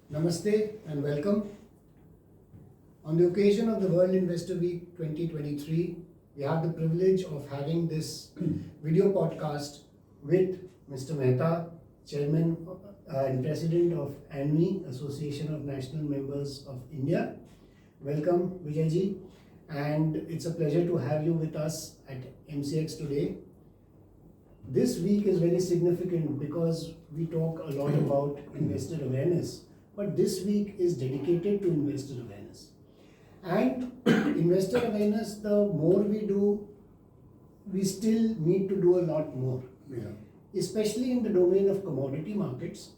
Namaste and welcome. On the occasion of the World Investor Week 2023, we have the privilege of having this video podcast with Mr. Mehta, Chairman and President of ANMI, Association of National Members of India. Welcome, Vijayji, and it's a pleasure to have you with us at MCX today. This week is very significant because we talk a lot about investor awareness, but this week is dedicated to investor awareness. And investor awareness, the more we do, we still need to do a lot more. Yeah. Especially in the domain of commodity markets,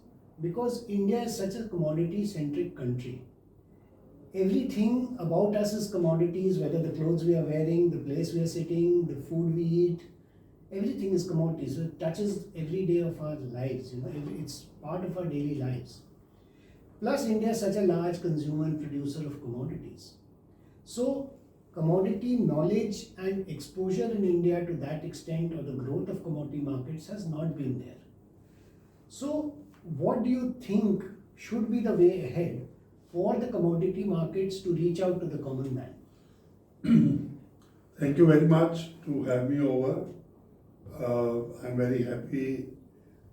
because India is such a commodity-centric country. Everything about us is commodities, whether the clothes we are wearing, the place we are sitting, the food we eat, everything is commodities. So it touches every day of our lives, it's part of our daily lives. Plus, India is such a large consumer and producer of commodities. So, commodity knowledge and exposure in India to that extent, or the growth of commodity markets, has not been there. So, what do you think should be the way ahead for the commodity markets to reach out to the common man? Thank you very much to have me over. I'm very happy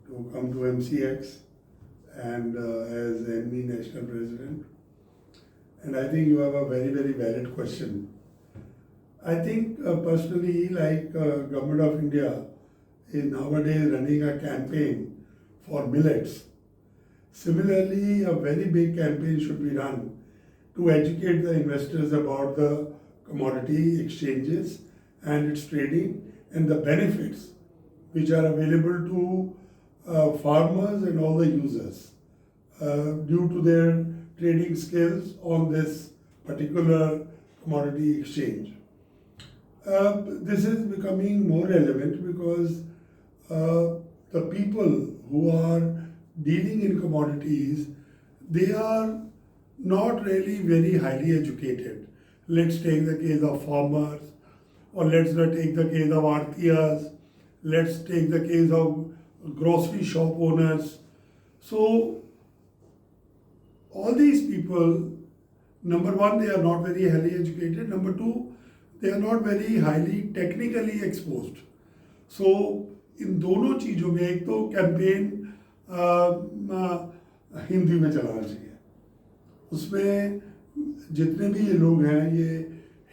to come to MCX and as ANMI National President. And I think you have a very, very valid question. I think personally, like Government of India is nowadays running a campaign for millets. Similarly, a very big campaign should be run to educate the investors about the commodity exchanges and its trading and the benefits which are available to farmers and all the users due to their trading skills on this particular commodity exchange. This is becoming more relevant because the people who are dealing in commodities, they are not really very highly educated. Let's take the case of farmers, or let's not take the case of artiyas, let's take the case of grocery shop owners. So, all these people, number one, they are not very highly educated. Number two, they are not very highly technically exposed. So, इन दोनों चीज़ों में एक तो campaign Hindi में चलाना चाहिए, उसमें जितने भी ये लोग हैं ये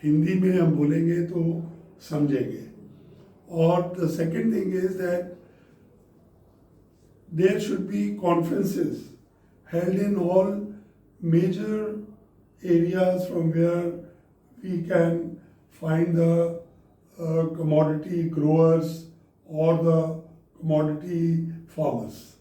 हिंदी में हम बोलेंगे तो समझेंगे. और the second thing is that there should be conferences held in all major areas from where we can find the commodity growers or the commodity farmers.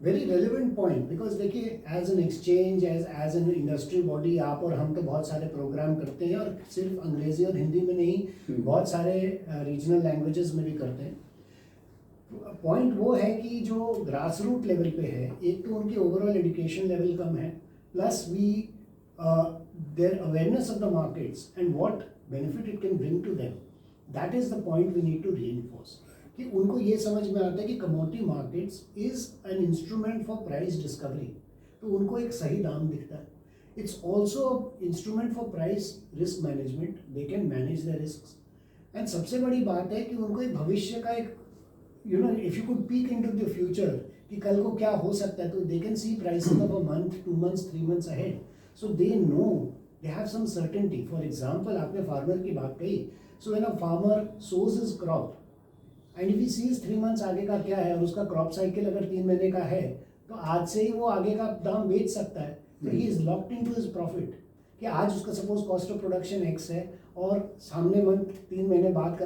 Very relevant point, because देखिए as an exchange, as an industry body, आप और हम तो बहुत सारे programme करते हैं, और सिर्फ अंग्रेजी और हिंदी में नहीं, बहुत सारे रीजनल लैंग्वेजेस में भी करते हैं. पॉइंट वो है कि जो ग्रास रूट लेवल पे है, एक तो उनकी ओवरऑल एजुकेशन लेवल कम है, plus we their awareness of the markets and what benefit it can bring to them, that is the point we need to reinforce. कि उनको ये समझ में आता है कि commodity markets is an instrument for price discovery, तो उनको एक सही दाम दिखता है. It's also instrument for price risk management, they can manage the risk. And सबसे बड़ी बात है कि उनको एक भविष्य का एक if you could peek into the future कि कल को क्या हो सकता है, तो they can see pricing of a month, 2 months, 3 months ahead. So they know, they have some certainty. For example, आपने फार्मर की बात कही. So when a farmer sows his crop and if he sees 3 months आगे का क्या है, और उसका क्रॉप साइकिल अगर 3 महीने का है, तो आज से ही वो आगे का दाम बेच सकता है. तो he is locked in to his profit कि आज उसका suppose cost of production X है, और सामने मंथ 3 महीने बाद का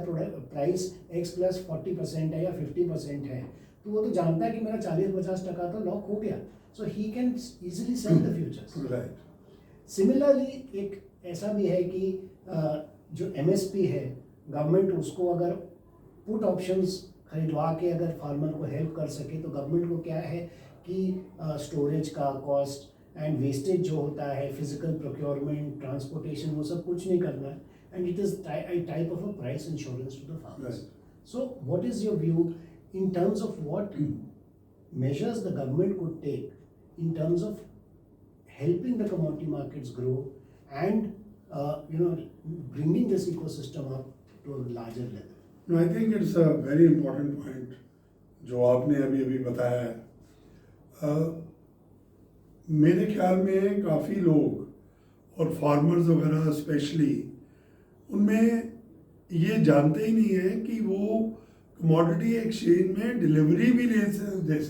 प्राइस एक्स प्लस 40% है या 50% है, तो वो तो जानता है कि मेरा 40-50% तो लॉक हो गया. So he can easily sell the futures. Similarly एक ऐसा भी है कि जो MSP है, गवर्नमेंट उसको अगर पुट ऑप्शंस खरीदवा के अगर फार्मर को हेल्प कर सके, तो गवर्नमेंट को क्या है कि स्टोरेज का कॉस्ट एंड वेस्टेज जो होता है, फिजिकल प्रोक्योरमेंट, ट्रांसपोर्टेशन, वो सब कुछ नहीं करना है. And it is a type of a price insurance to the farmers. Right. So what is your view in terms of what measures the government could take in terms of helping the commodity markets grow and bringing this ecosystem up to a larger level. No, I think it's a very important point जो आपने अभी अभी बताया है। मेरे ख्याल में काफ़ी लोग और फार्मर्स वगैरह स्पेशली उनमें ये जानते ही नहीं है कि वो कमोडिटी एक्सचेंज में डिलीवरी भी दे सकते हैं।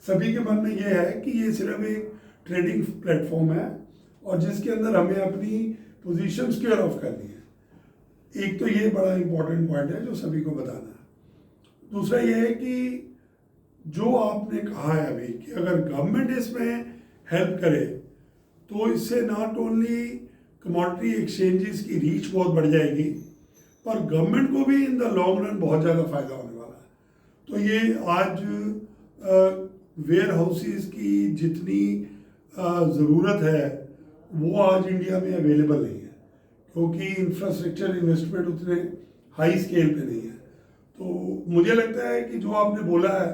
सभी के मन में ये है कि ये सिर्फ एक ट्रेडिंग प्लेटफॉर्म है और जिसके अंदर हमें अपनी पोजीशन स्क्योर ऑफ करनी है। एक तो ये बड़ा इंपॉर्टेंट पॉइंट है जो सभी को बताना है। दूसरा ये है कि जो आपने कहा है अभी कि अगर गवर्नमेंट इसमें हेल्प करे तो इससे नॉट ओनली कमोडिटी एक्सचेंजेस की रीच बहुत बढ़ जाएगी पर गवर्नमेंट को भी इन द लॉन्ग रन बहुत ज़्यादा फायदा होने वाला है। तो ये आज वेयर हाउसेस की जितनी ज़रूरत है वो आज इंडिया में अवेलेबल नहीं है क्योंकि इंफ्रास्ट्रक्चर इन्वेस्टमेंट उतने हाई स्केल पे नहीं है। तो मुझे लगता है कि जो आपने बोला है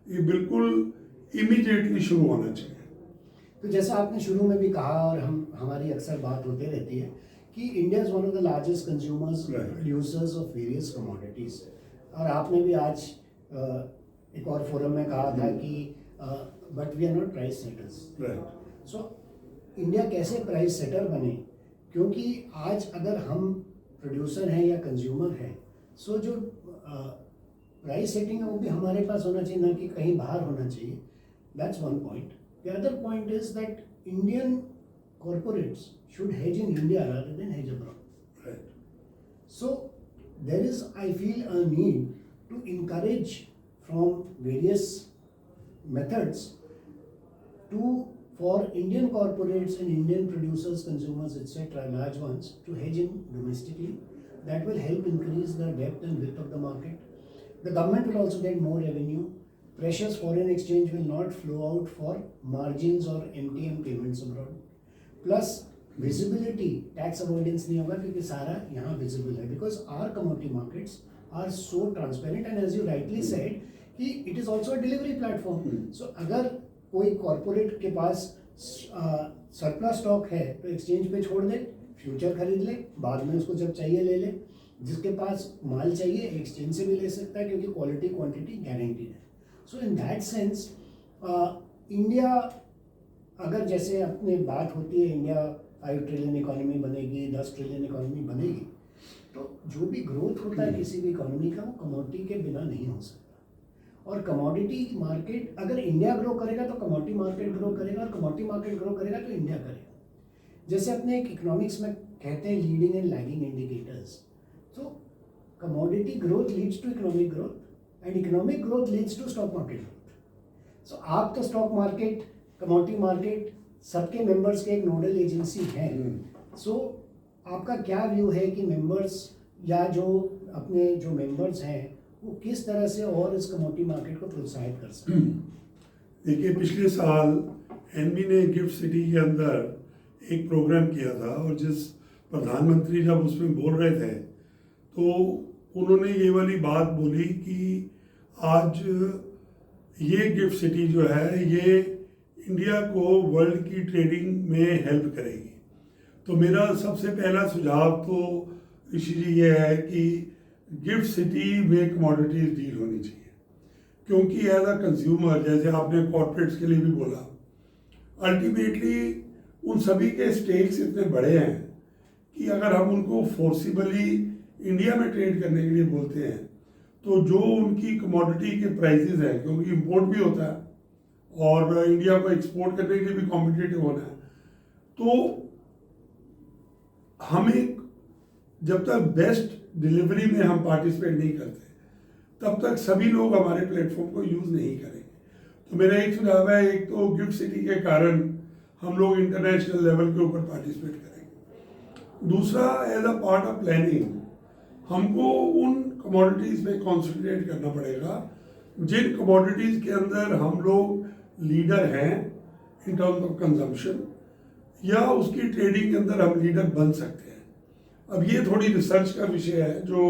ये बिल्कुल इमीडिएटली शुरू होना चाहिए। तो जैसा आपने शुरू में भी कहा और हमारी अक्सर बात होती रहती है कि India is one of the largest consumers producers of various commodities और आपने भी आज एक और फोरम में कहा था कि but we are not price setters. So India कैसे प्राइस सेटर बने क्योंकि आज अगर हम प्रोड्यूसर हैं या कंज्यूमर हैं सो जो प्राइस सेटिंग है वो भी हमारे पास होना चाहिए ना कि कहीं बाहर होना चाहिए। That's one point. The other point is that Indian corporates should hedge in India rather than hedge abroad. Right. So there is, I feel, a need to encourage from various methods for Indian corporates and Indian producers, consumers, etc., large ones, to hedge in domestically. That will help increase the depth and width of the market. The government will also get more revenue. Precious foreign exchange will not flow out for margins or MTM payments abroad. Plus visibility, tax avoidance नहीं होगा क्योंकि सारा यहाँ visible है because our commodity markets are so transparent and as you rightly said कि it is also a delivery platform. So अगर कोई corporate के पास सरप्लस स्टॉक है तो एक्सचेंज पे छोड़ दे, फ्यूचर खरीद ले, बाद में उसको जब चाहिए ले ले। जिसके पास माल चाहिए एक्सचेंज से भी ले सकता है क्योंकि क्वालिटी क्वांटिटी गारंटीड है। सो इन दैट सेंस इंडिया अगर जैसे अपने बात होती है इंडिया 5 ट्रिलियन इकोनॉमी बनेगी, 10 ट्रिलियन इकोनॉमी बनेगी, तो जो भी ग्रोथ होता है किसी भी इकोनॉमी का वो कमोडिटी के बिना नहीं हो सकता। और कमोडिटी मार्केट अगर इंडिया ग्रो करेगा तो कमोडिटी मार्केट ग्रो करेगा और कमोडिटी मार्केट ग्रो करेगा तो इंडिया करेगा। जैसे अपने एक इकोनॉमिक्स में कहते हैं लीडिंग एंड लैगिंग इंडिकेटर्स। तो commodity growth leads to economic growth and economic growth leads to stock market growth. So आप तो स्टॉक मार्केट, कमोडिटी मार्केट सबके मेंबर्स के एक नोडल एजेंसी है। सो आपका क्या व्यू है कि मेंबर्स या जो अपने जो मेंबर्स हैं वो किस तरह से और इस कमोडिटी मार्केट को प्रोत्साहित कर सकते हैं? देखिए, पिछले साल एनबी ने गिफ्ट सिटी के अंदर एक प्रोग्राम किया था और जिस प्रधानमंत्री जब उसमें बोल रहे थे तो उन्होंने ये वाली बात बोली कि आज ये गिफ्ट सिटी जो है ये इंडिया को वर्ल्ड की ट्रेडिंग में हेल्प करेगी। तो मेरा सबसे पहला सुझाव तो ऋषि जी ये है कि गिफ्ट सिटी में कमोडिटीज डील होनी चाहिए क्योंकि एज अ कंज्यूमर, जैसे आपने कॉर्पोरेट्स के लिए भी बोला, अल्टीमेटली उन सभी के स्टेक्स इतने बड़े हैं कि अगर हम उनको फोर्सिबली इंडिया में ट्रेड करने के लिए बोलते हैं तो जो उनकी कमोडिटी के प्राइसेस हैं, क्योंकि इंपोर्ट भी होता है और इंडिया को एक्सपोर्ट करने के लिए भी कॉम्पिटिटिव होना है, तो हमें जब तक बेस्ट डिलीवरी में हम पार्टिसिपेट नहीं करते तब तक सभी लोग हमारे प्लेटफॉर्म को यूज़ नहीं करेंगे। तो मेरा एक सुझाव है, एक तो गिफ्ट सिटी के कारण हम लोग इंटरनेशनल लेवल के ऊपर पार्टिसिपेट करेंगे। दूसरा, as a part of planning हमको उन कमोडिटीज़ पे कॉन्सेंट्रेट करना पड़ेगा जिन कमोडिटीज़ के अंदर हम लोग लीडर हैं इन टर्म्स ऑफ कंजम्पशन या उसकी ट्रेडिंग के अंदर हम लीडर बन सकते हैं। अब ये थोड़ी रिसर्च का विषय है जो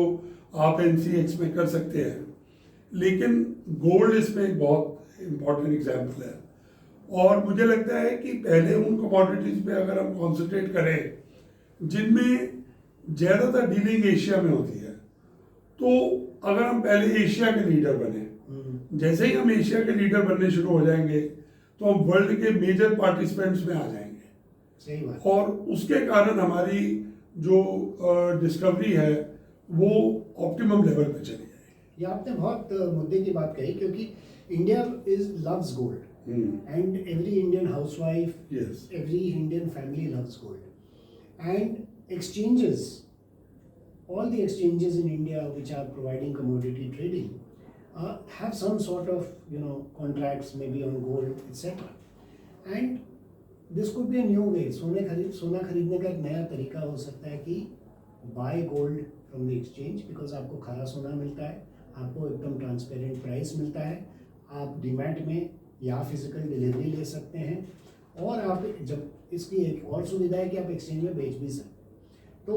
आप NCX में कर सकते हैं, लेकिन गोल्ड इसमें एक बहुत इम्पॉर्टेंट एग्जाम्पल है। और मुझे लगता है कि पहले उन कमोडिटीज़ पे अगर हम कॉन्सेंट्रेट करें जिनमें ज़्यादातर डीलिंग एशिया में होती है, तो अगर हम पहले एशिया के लीडर बने, जैसे ही हम एशिया के लीडर बनने शुरू हो जाएंगे तो हम वर्ल्ड के मेजर पार्टिसिपेंट्स में आ जाएंगे। सही बात। और उसके कारण हमारी जो डिस्कवरी है वो ऑप्टिमम लेवल पे चली जाएगी। ये आपने बहुत मुद्दे की बात कही, क्योंकि India is loves gold and every Indian housewife, Yes. Every Indian family loves gold and exchanges, all the exchanges in India which are providing commodity trading have some sort of contracts maybe on gold, etc. And this could be a new way. सोना खरीदने का एक नया तरीका हो सकता है कि buy gold from the exchange, because आपको खरा सोना मिलता है, आपको एकदम ट्रांसपेरेंट प्राइस मिलता है, आप डीमैट में या फिजिकल डिलीवरी ले सकते हैं, और आप जब इसकी एक और सुविधा है कि आप एक्सचेंज में बेच भी सकते हैं। तो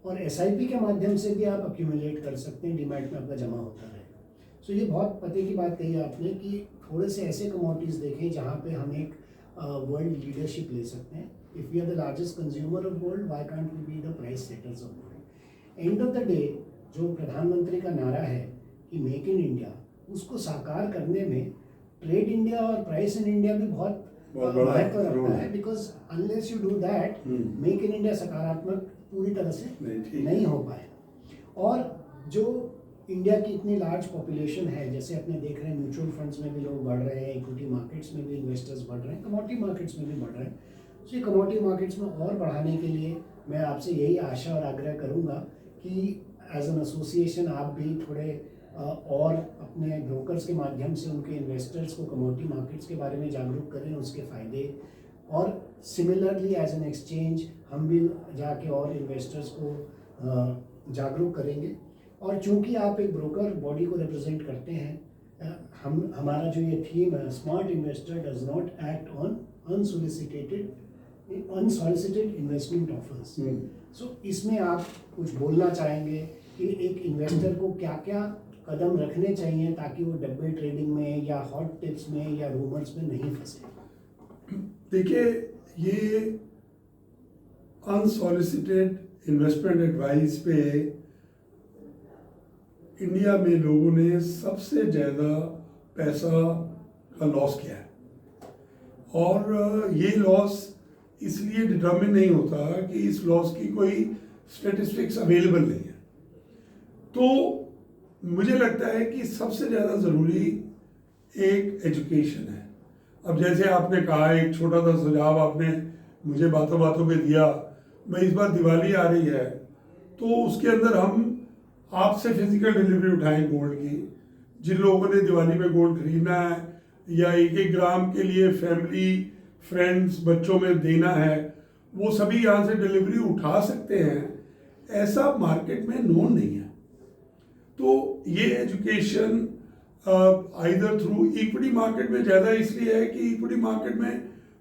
और एसआईपी के माध्यम से भी आप अक्यूमुलेट कर सकते हैं, डीमैट में आपका जमा होता रहेगा। सो ये बहुत पते की बात कही आपने कि थोड़े से ऐसे कमोडिटीज़ देखें जहाँ पे हम एक वर्ल्ड लीडरशिप ले सकते हैं। If we are the largest consumer of gold, why can't we be the price setters of gold. End of the day जो प्रधानमंत्री का नारा है कि मेक इन इंडिया, उसको साकार करने में ट्रेड इंडिया और प्राइस इन इंडिया भी बहुत महत्व रखता है, because unless you do that, make in India सकारात्मक पूरी तरह से नहीं हो पाएगा। और जो इंडिया की इतनी लार्ज पॉपुलेशन है, जैसे अपने देख रहे हैं म्यूचुअल फंड्स में भी लोग बढ़ रहे हैं, इक्विटी मार्केट्स में भी इन्वेस्टर्स बढ़ रहे हैं, कमोडिटी मार्केट्स में भी बढ़ रहे हैं। तो ये कमोडिटी मार्केट्स में और बढ़ाने के लिए मैं आपसे यही आशा और आग्रह करूँगा कि एज एन एसोसिएशन आप भी थोड़े और अपने ब्रोकर्स के माध्यम से उनके इन्वेस्टर्स को कमोडिटी मार्केट्स के बारे में जागरूक करें, उसके फ़ायदे, और सिमिलरली एज एन एक्सचेंज हम भी जाके और इन्वेस्टर्स को जागरूक करेंगे। और चूंकि आप एक ब्रोकर बॉडी को रिप्रेजेंट करते हैं, हमारा जो ये थीम है, smart investor does not act on unsolicited investment offers. So इसमें आप कुछ बोलना चाहेंगे कि एक इन्वेस्टर को क्या क्या कदम रखने चाहिए ताकि वो डब्बे ट्रेडिंग में या हॉट टिप्स में या रूमर्स में नहीं फंसे? देखिए, ये अनसॉलिसिटेड इन्वेस्टमेंट एडवाइस पे इंडिया में लोगों ने सबसे ज़्यादा पैसा का लॉस किया है। और ये लॉस इसलिए डिटर्मिन नहीं होता कि इस लॉस की कोई स्टेटिस्टिक्स अवेलेबल नहीं है। तो मुझे लगता है कि सबसे ज़्यादा ज़रूरी एक एजुकेशन है। अब जैसे आपने कहा, एक छोटा सा सुझाव आपने मुझे बातों बातों पे दिया, मैं इस बार दिवाली आ रही है तो उसके अंदर हम आपसे फिजिकल डिलीवरी उठाएं गोल्ड की। जिन लोगों ने दिवाली पे गोल्ड खरीदना है या 1-1 ग्राम के लिए फैमिली, फ्रेंड्स, बच्चों में देना है, वो सभी यहाँ से डिलीवरी उठा सकते हैं। ऐसा मार्केट में नोन नहीं है। तो ये education either through equity market में ज़्यादा इसलिए है कि इक्विटी मार्केट में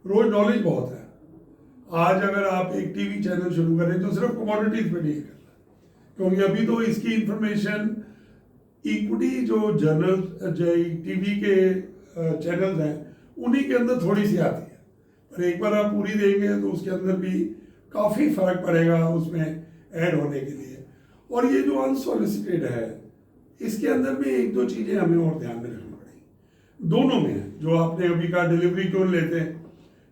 रोज नॉलेज बहुत है। आज अगर आप एक टीवी चैनल शुरू करें तो सिर्फ कमोडिटीज पे डील करना है, क्योंकि अभी तो इसकी इंफॉर्मेशन इक्विटी जो जर्नल टीवी के चैनल्स हैं उन्हीं के अंदर थोड़ी सी आती है, पर एक बार आप पूरी देंगे तो उसके अंदर भी काफ़ी फर्क पड़ेगा उसमें ऐड होने के लिए। और ये जो अनसॉलिसिटेड है, इसके अंदर भी 1-2 चीज़ें हमें और ध्यान में रखनी पड़ेगी। दोनों में है, जो आपने अभी कहा डिलीवरी क्यों लेते हैं,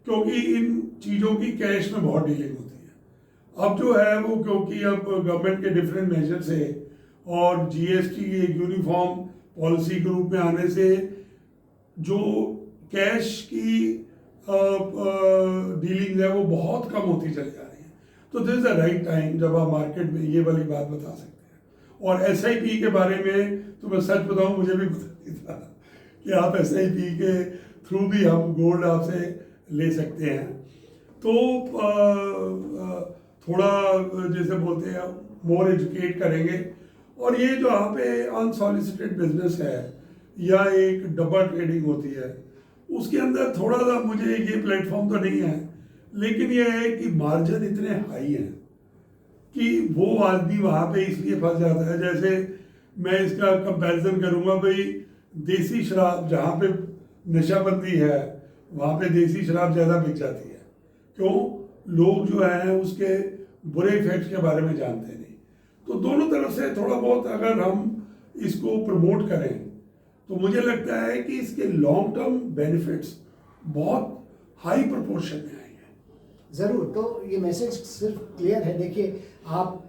क्योंकि इन चीज़ों की कैश में बहुत डीलिंग होती है। अब जो है वो, क्योंकि अब गवर्नमेंट के डिफरेंट मेजर से और जीएसटी एक यूनिफॉर्म पॉलिसी के रूप में आने से जो कैश की डीलिंग है वो बहुत कम होती चली जा रही है। तो this is the right time जब आप मार्केट में ये वाली बात बता सकते हैं। और एसआईपी के बारे में तो मैं सच बताऊं, मुझे भी पता नहीं था कि आप एसआईपी के थ्रू भी हम गोल्ड आपसे ले सकते हैं। तो थोड़ा जैसे बोलते हैं मोर एजुकेट करेंगे। और ये जो यहाँ पे अनसॉलिसिटेड बिजनेस है या एक डब्बा ट्रेडिंग होती है, उसके अंदर थोड़ा सा मुझे ये प्लेटफॉर्म तो नहीं है, लेकिन ये है कि मार्जिन इतने हाई हैं कि वो आदमी वहाँ पे इसलिए फंस जाता है। जैसे मैं इसका कंपैरिजन करूँगा, भाई देसी शराब जहाँ पे नशाबंदी है वहाँ पे देसी शराब ज़्यादा बिक जाती है। क्यों? लोग जो हैं उसके बुरे इफेक्ट्स के बारे में जानते नहीं। तो दोनों तरफ से थोड़ा बहुत अगर हम इसको प्रमोट करें तो मुझे लगता है कि इसके लॉन्ग टर्म बेनिफिट्स बहुत हाई प्रोपोर्शन में आएंगे। ज़रूर। तो ये मैसेज सिर्फ क्लियर है। देखिए, आप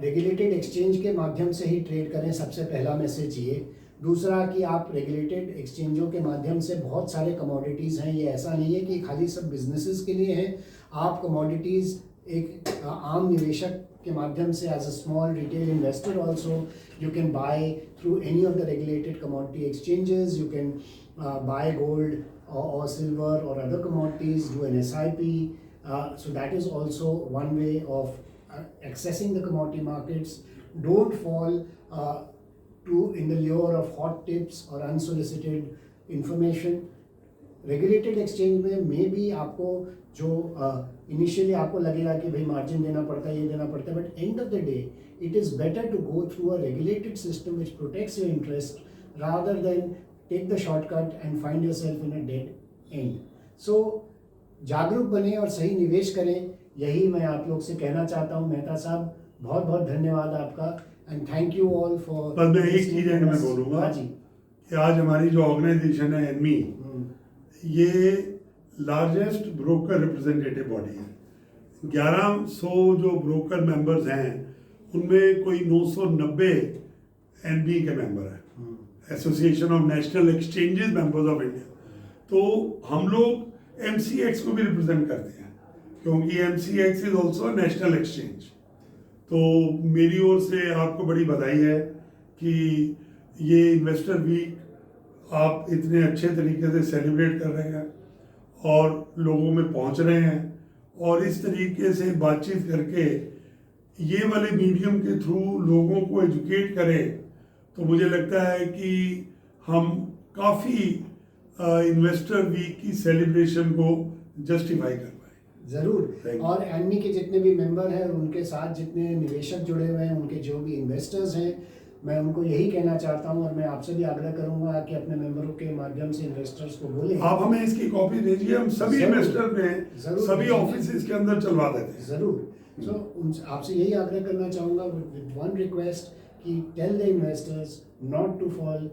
रेगुलेटेड एक्सचेंज के माध्यम से ही ट्रेड करें, सबसे पहला मैसेज ये। दूसरा कि आप रेगुलेटेड एक्सचेंजों के माध्यम से बहुत सारे कमोडिटीज़ हैं, ये ऐसा नहीं है कि खाली सब बिजनेसेस के लिए हैं। आप कमोडिटीज़ एक आम निवेशक के माध्यम से as a small retail investor also you can buy through any of the regulated commodity exchanges. You can buy gold or silver or other commodities, do an SIP. So that is also one way of accessing the commodity markets. Don't fall in the lure of hot tips or unsolicited information. Regulated exchange में may be आपको जो initially आपको लगेगा कि भाई margin देना पड़ता है, ये देना पड़ता है, but end of the day it is better to go through a regulated system which protects your interest rather than take the shortcut and find yourself in a dead end. So जागरूक बने और सही निवेश करें, यही मैं आप लोग से कहना चाहता हूँ। मेहता साहब, बहुत बहुत धन्यवाद आपका and thank you all for. बस मैं एक चीज़ एंड में बोलूँगा जी कि आज हमारी जो ऑर्गेनाइजेशन है एनमी, ये लार्जेस्ट ब्रोकर रिप्रेजेंटेटिव बॉडी है। 1100 जो ब्रोकर मेंबर्स हैं उनमें कोई 990 एनबी के मेंबर हैं, association of national exchanges members of India. तो हम लोग एमसीएक्स को भी रिप्रेजेंट करते हैं क्योंकि MCX is also national exchange. तो मेरी ओर से आपको बड़ी बधाई है कि ये इन्वेस्टर वीक आप इतने अच्छे तरीके से सेलिब्रेट कर रहे हैं और लोगों में पहुंच रहे हैं, और इस तरीके से बातचीत करके ये वाले मीडियम के थ्रू लोगों को एजुकेट करें तो मुझे लगता है कि हम काफ़ी इन्वेस्टर वीक की सेलिब्रेशन को जस्टिफाई कर पाए। ज़रूर। और एनमी के जितने भी मेंबर हैं और उनके साथ जितने निवेशक जुड़े हुए हैं, उनके जो भी इन्वेस्टर्स हैं, मैं उनको यही कहना चाहता हूँ और मैं आपसे भी आग्रह करूँगा कि अपने मेंबरों के माध्यम से इन्वेस्टर्स को बोलें। आप हमें इसकी कॉपी दीजिए, हम सभी इन्वेस्टर में सभी ऑफिस के अंदर चलवा देते हैं। ज़रूर। सो आपसे यही आग्रह करना चाहूँगा विद वन रिक्वेस्ट कि tell the investors not to fall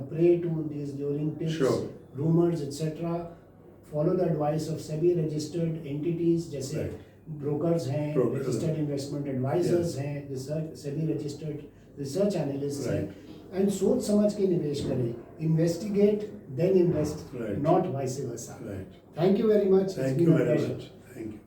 prey to these luring tips, rumors, etc. Follow the advice of SEBI registered entities जैसे brokers हैं, registered investment advisors हैं, SEBI registered research analysts हैं, and सोच समझ के निवेश करें. Investigate, then invest, not vice versa. Thank you very much. Thank you very much. Thank you.